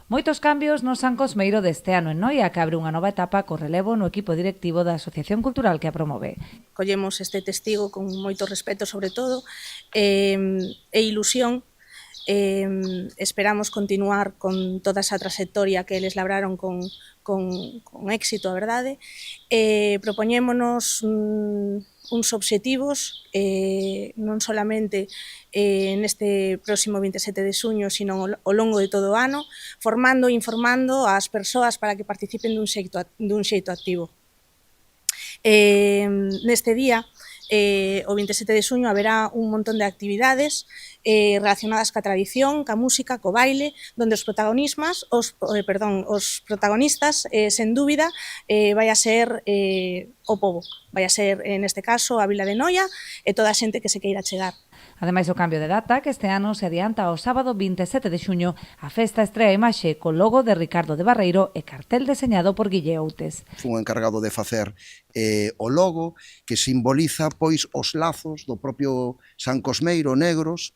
Moitos cambios no San Cosmeiro deste ano en Noia, que abre unha nova etapa co relevo no equipo directivo da Asociación Cultural que a promove. Collemos este testigo con moito respeto, sobre todo, e ilusión. Esperamos continuar con toda esa trayectoria que eles labraron con éxito, a verdade. Propoñémonos uns obxectivos, non solamente neste próximo 27 de xuño, sino ao longo de todo o ano, formando e informando ás persoas para que participen dun xeito activo. Neste día, o 27 de xuño, haberá un montón de actividades relacionadas ca tradición, ca música, co baile, donde os protagonistas, sen dúbida, vai a ser o pobo. Vai a ser, neste caso, a Vila de Noia e toda a xente que se queira chegar. Ademais, o cambio de data, que este ano se adianta ao sábado 27 de xuño, a festa estrea a imaxe co logo de Ricardo de Barreiro e cartel deseñado por Guille Outes. Fun encargado de facer o logo que simboliza pois os lazos do propio San Cosmeiro negros,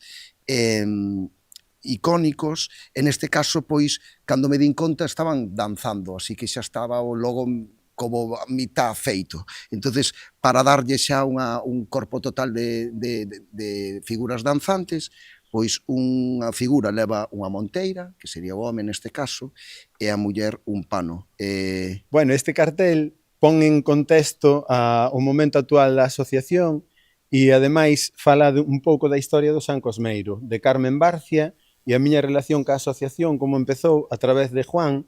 icónicos, en este caso, pois, cando me din conta, estaban danzando, así que xa estaba o logo como a mitad feito. Entonces, para darlle xa un corpo total de figuras danzantes, pois unha figura leva unha monteira, que sería o home neste caso, e a muller un pano. Bueno, este cartel pon en contexto o momento actual da asociación e, ademais, fala un pouco da historia do San Cosmeiro, de Carmen Barcia, e a miña relación ca asociación, como empezou a través de Juan,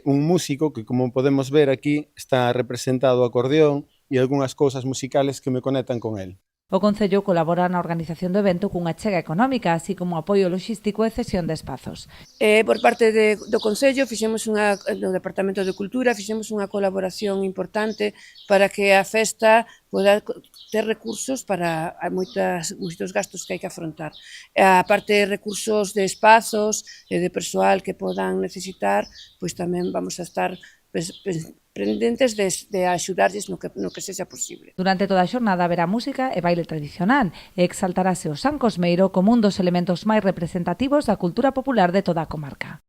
un músico que, como podemos ver aquí, está representado o acordeón e algunhas cousas musicales que me conectan con él. O Concello colabora na organización do evento cunha achega económica, así como apoio logístico e cesión de espazos. Por parte do Concello, no Departamento de Cultura, fixemos unha colaboración importante para que a festa poda ter recursos para moitos gastos que hai que afrontar. A parte de recursos de espazos e de persoal que podan necesitar, pois tamén vamos a estar pendentes de axudarlles no que sexa posible. Durante toda a xornada haberá música e baile tradicional e exaltarase o San Cosmeiro como un dos elementos máis representativos da cultura popular de toda a comarca.